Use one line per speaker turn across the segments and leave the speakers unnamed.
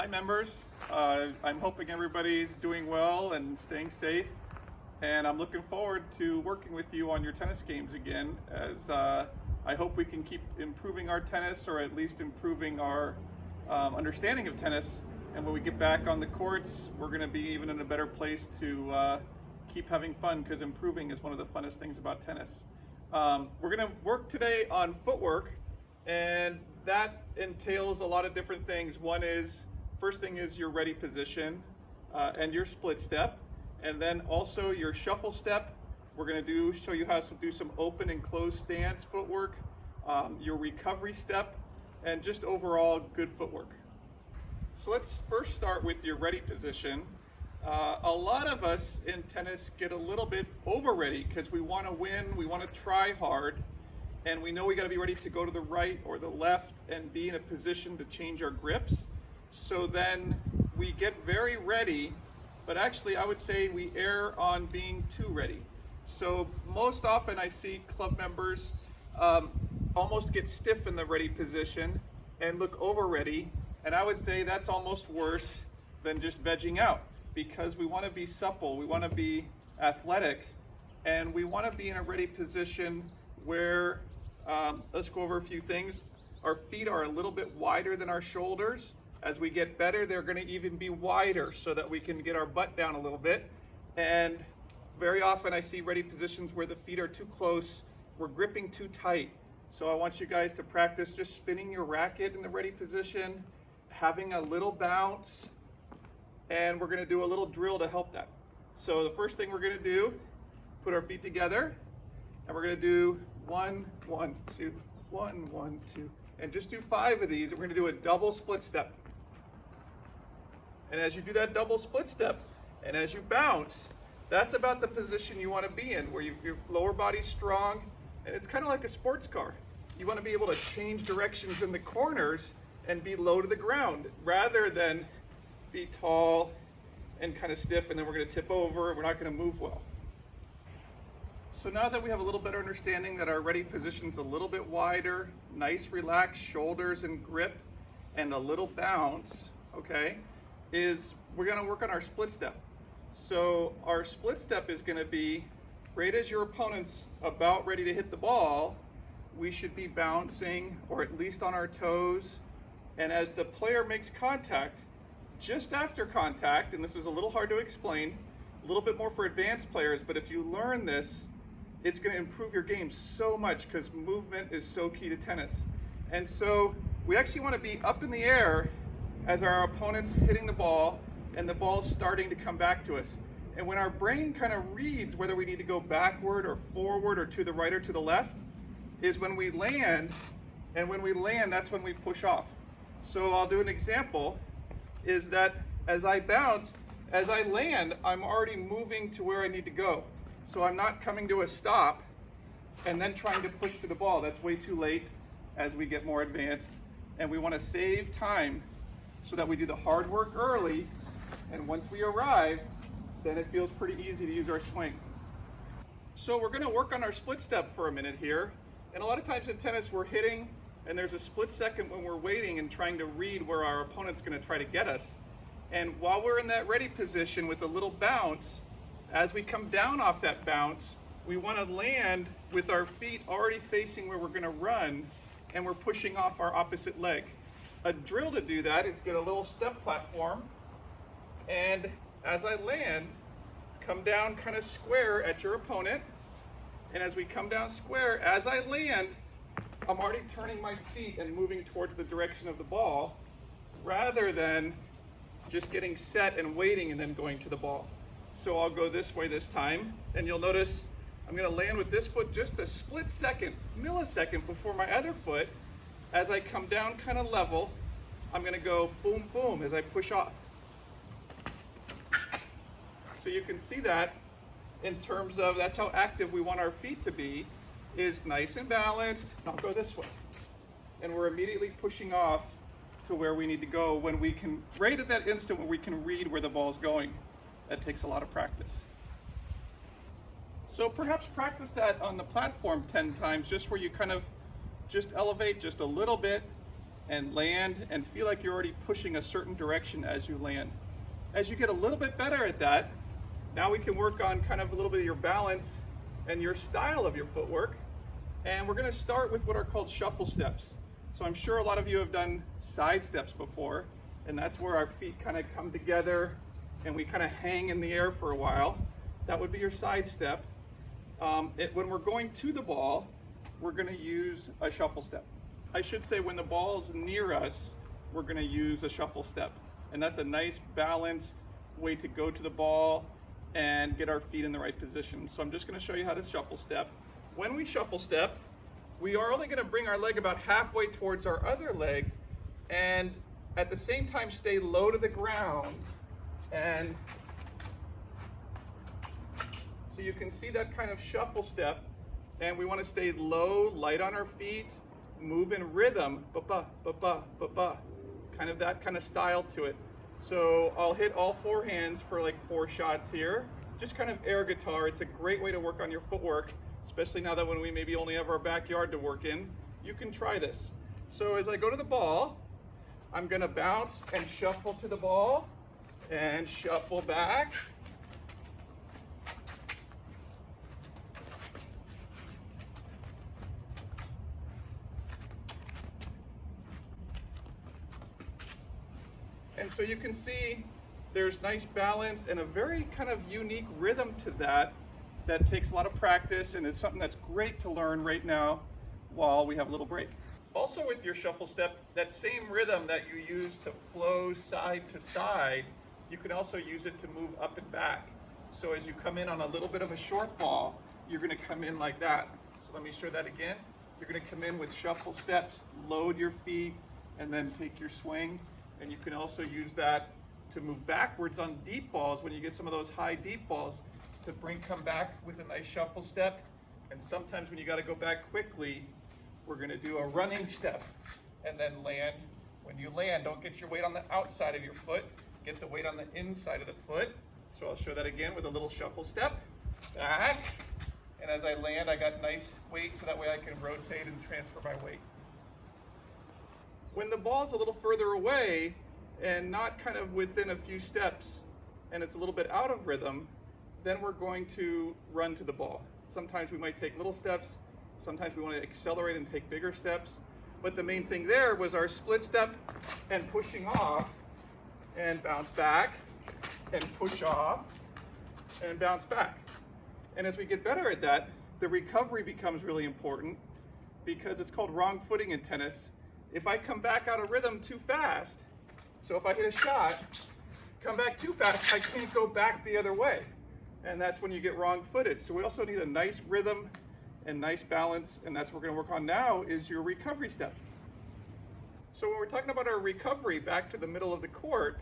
Hi members, I'm hoping everybody's doing well and staying safe, and I'm looking forward to working with you on your tennis games again, as I hope we can keep improving our tennis, or at least improving our understanding of tennis, and when we get back on the courts we're going to be even in a better place to keep having fun, because improving is one of the funnest things about tennis. We're going to work today on footwork, and that entails a lot of different things. First thing is your ready position and your split step, and then also your shuffle step. We're going to show you how to do some open and closed stance footwork, your recovery step, and just overall good footwork. So let's first start with your ready position. A lot of us in tennis get a little bit over ready because we want to win, we want to try hard, and we know we got to be ready to go to the right or the left and be in a position to change our grips. So then we get very ready, but actually I would say we err on being too ready. So most often I see club members almost get stiff in the ready position and look over ready, and I would say that's almost worse than just vegging out, because we want to be supple, we want to be athletic, and we want to be in a ready position where, let's go over a few things. Our feet are a little bit wider than our shoulders. As we get better, they're going to even be wider so that we can get our butt down a little bit. And very often I see ready positions where the feet are too close, we're gripping too tight. So I want you guys to practice just spinning your racket in the ready position, having a little bounce, and we're going to do a little drill to help that. So the first thing we're going to do, put our feet together, and we're going to do 1, 1, 2, 1, 1, 2, and just do 5 of these. And we're going to do a double split step. And as you do that double split step, and as you bounce, that's about the position you want to be in, where your lower body's strong, and it's kind of like a sports car. You want to be able to change directions in the corners and be low to the ground, rather than be tall and kind of stiff, and then we're going to tip over and we're not going to move well. So now that we have a little better understanding that our ready position's a little bit wider, nice relaxed shoulders and grip, and a little bounce, okay, we're going to work on our split step. So our split step is going to be right as your opponent's about ready to hit the ball, we should be bouncing, or at least on our toes, and as the player makes contact, just after contact, and this is a little hard to explain, a little bit more for advanced players, but if you learn this, it's going to improve your game so much, because movement is so key to tennis. And so we actually want to be up in the air as our opponent's hitting the ball and the ball's starting to come back to us. And when our brain kind of reads whether we need to go backward or forward or to the right or to the left, is when we land, and when we land, that's when we push off. So I'll do an example, is that as I bounce, as I land, I'm already moving to where I need to go. So I'm not coming to a stop and then trying to push to the ball. That's way too late as we get more advanced. And we want to save time so that we do the hard work early, and once we arrive, then it feels pretty easy to use our swing. So we're going to work on our split step for a minute here. And a lot of times in tennis we're hitting, and there's a split second when we're waiting and trying to read where our opponent's going to try to get us. And while we're in that ready position with a little bounce, as we come down off that bounce, we want to land with our feet already facing where we're going to run, and we're pushing off our opposite leg. A drill to do that is get a little step platform, and as I land, come down kind of square at your opponent, and as we come down square, as I land, I'm already turning my feet and moving towards the direction of the ball, rather than just getting set and waiting and then going to the ball. So I'll go this way this time, and you'll notice I'm going to land with this foot just a split second, millisecond before my other foot. As I come down kind of level, I'm going to go boom, boom as I push off. So you can see that in terms of, that's how active we want our feet to be, is nice and balanced. I'll go this way. And we're immediately pushing off to where we need to go when we can, right at that instant when we can read where the ball's going. That takes a lot of practice. So perhaps practice that on the platform 10 times, just where you kind of just elevate just a little bit, and land and feel like you're already pushing a certain direction as you land. As you get a little bit better at that, now we can work on kind of a little bit of your balance and your style of your footwork. And we're going to start with what are called shuffle steps. So I'm sure a lot of you have done side steps before, and that's where our feet kind of come together and we kind of hang in the air for a while. That would be your side step. When we're going to the ball, we're going to use a shuffle step. I should say when the ball's near us, we're going to use a shuffle step. And that's a nice balanced way to go to the ball and get our feet in the right position. So I'm just going to show you how to shuffle step. When we shuffle step, we are only going to bring our leg about halfway towards our other leg and at the same time stay low to the ground. And so you can see that kind of shuffle step, and we want to stay low, light on our feet, move in rhythm, ba-ba, ba-ba, ba-ba, kind of that kind of style to it. So I'll hit all four hands for like 4 shots here, just kind of air guitar. It's a great way to work on your footwork, especially now that when we maybe only have our backyard to work in. You can try this. So as I go to the ball, I'm going to bounce and shuffle to the ball and shuffle back. And so you can see there's nice balance and a very kind of unique rhythm to that takes a lot of practice, and it's something that's great to learn right now while we have a little break. Also with your shuffle step, that same rhythm that you use to flow side to side, you can also use it to move up and back. So as you come in on a little bit of a short ball, you're going to come in like that. So let me show that again. You're going to come in with shuffle steps, load your feet, and then take your swing. And you can also use that to move backwards on deep balls when you get some of those high deep balls to come back with a nice shuffle step. And sometimes when you got to go back quickly, we're going to do a running step and then land. When you land, don't get your weight on the outside of your foot, get the weight on the inside of the foot. So I'll show that again with a little shuffle step, back, and as I land, I got nice weight so that way I can rotate and transfer my weight. When the ball's a little further away and not kind of within a few steps and it's a little bit out of rhythm, then we're going to run to the ball. Sometimes we might take little steps, sometimes we want to accelerate and take bigger steps, but the main thing there was our split step and pushing off and bounce back and push off and bounce back. And as we get better at that, the recovery becomes really important because it's called wrong footing in tennis. If I come back out of rhythm too fast, so if I hit a shot, come back too fast, I can't go back the other way. And that's when you get wrong footed. So we also need a nice rhythm and nice balance, and that's what we're going to work on now is your recovery step. So when we're talking about our recovery back to the middle of the court,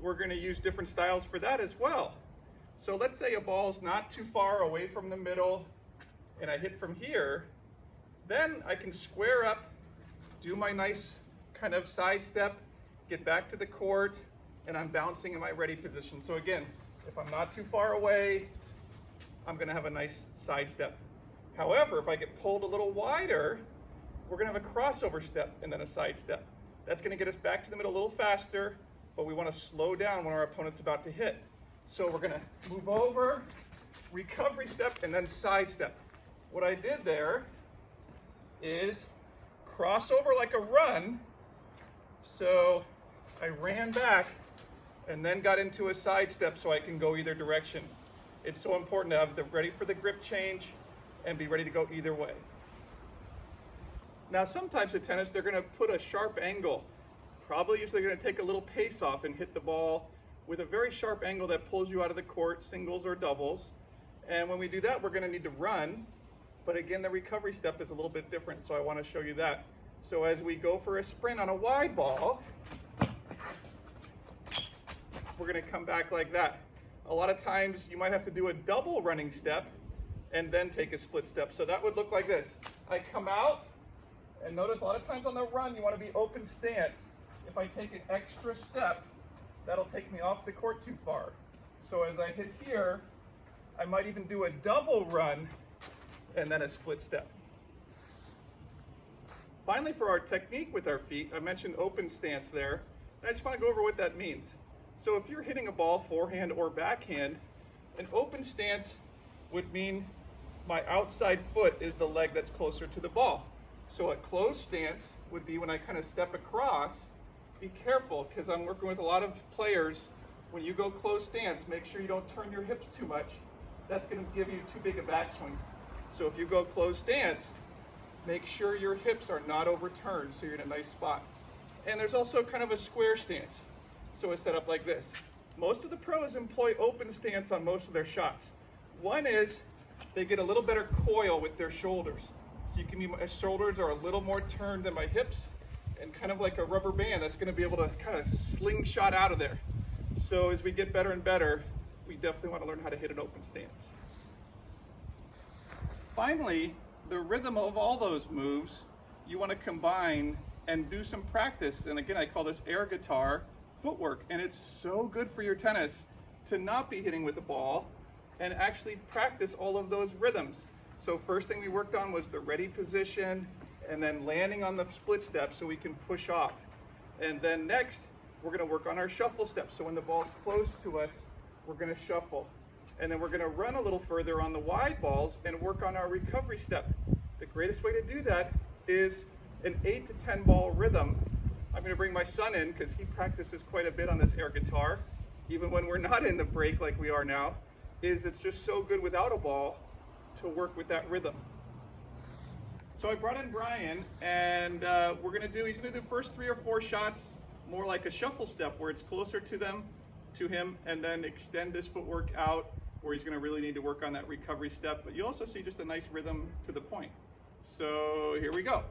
we're going to use different styles for that as well. So let's say a ball's not too far away from the middle and I hit from here, then I can square up, do my nice kind of side step, get back to the court, and I'm bouncing in my ready position. So again, if I'm not too far away, I'm going to have a nice side step. However, if I get pulled a little wider, we're going to have a crossover step and then a side step. That's going to get us back to the middle a little faster, but we want to slow down when our opponent's about to hit. So we're going to move over, recovery step, and then side step. What I did there is cross over like a run. So I ran back and then got into a side step so I can go either direction. It's so important to have the ready for the grip change and be ready to go either way. Now some types of tennis, they're going to put a sharp angle. Probably usually going to take a little pace off and hit the ball with a very sharp angle that pulls you out of the court, singles or doubles. And when we do that, we're going to need to run. But again, the recovery step is a little bit different, so I want to show you that. So as we go for a sprint on a wide ball, we're going to come back like that. A lot of times you might have to do a double running step and then take a split step. So that would look like this. I come out, and notice a lot of times on the run you want to be open stance. If I take an extra step, that'll take me off the court too far. So as I hit here, I might even do a double run and then a split step. Finally, for our technique with our feet, I mentioned open stance there, and I just want to go over what that means. So if you're hitting a ball forehand or backhand, an open stance would mean my outside foot is the leg that's closer to the ball. So a closed stance would be when I kind of step across. Be careful, because I'm working with a lot of players. When you go closed stance, make sure you don't turn your hips too much. That's going to give you too big a backswing. So if you go closed stance, make sure your hips are not overturned so you're in a nice spot. And there's also kind of a square stance. So it's set up like this. Most of the pros employ open stance on most of their shots. One is they get a little better coil with their shoulders. So you can be, my shoulders are a little more turned than my hips, and kind of like a rubber band that's going to be able to kind of slingshot out of there. So as we get better and better, we definitely want to learn how to hit an open stance. Finally, the rhythm of all those moves, you want to combine and do some practice. And again, I call this air guitar footwork. And it's so good for your tennis to not be hitting with the ball and actually practice all of those rhythms. So first thing we worked on was the ready position, and then landing on the split step so we can push off. And then next, we're going to work on our shuffle step. So when the ball's close to us, we're going to shuffle. And then we're going to run a little further on the wide balls and work on our recovery step. The greatest way to do that is an 8 to 10 ball rhythm. I'm going to bring my son in because he practices quite a bit on this air guitar, even when we're not in the break like we are now. It's just so good without a ball to work with that rhythm. So I brought in Brian, and he's going to do first 3 or 4 shots more like a shuffle step where it's closer to him, and then extend his footwork out where he's going to really need to work on that recovery step. But you also see just a nice rhythm to the point. So here we go.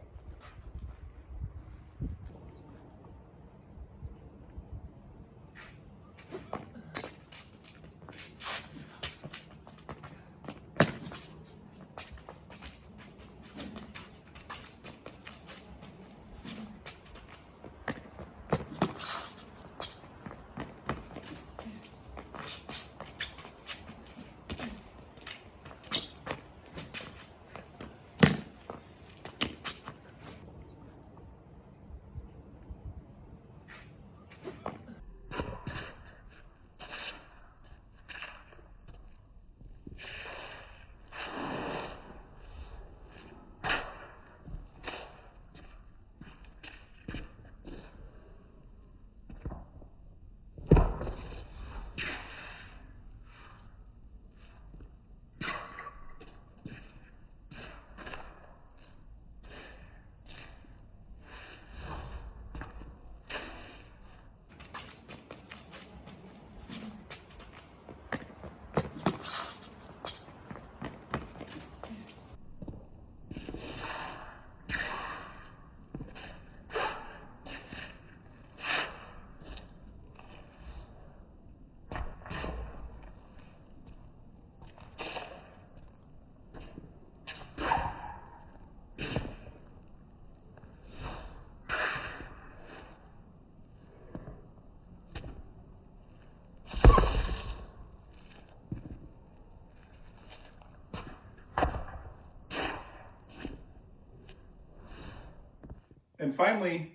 And finally,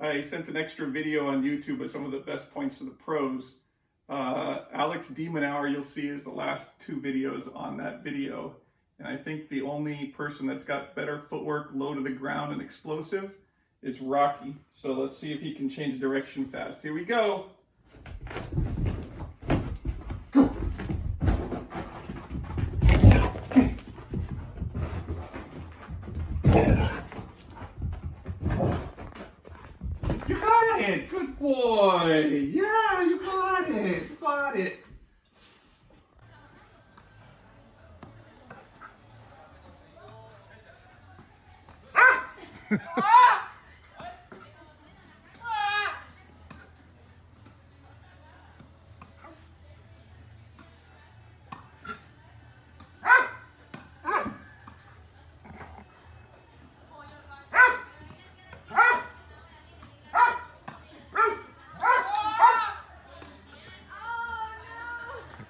I sent an extra video on YouTube of some of the best points of the pros. Alex Demonauer, you'll see, is the last 2 videos on that video. And I think the only person that's got better footwork, low to the ground and explosive is Rocky. So let's see if he can change direction fast. Here we go. You got it! Good boy! Yeah, you got it! You got it! Ah!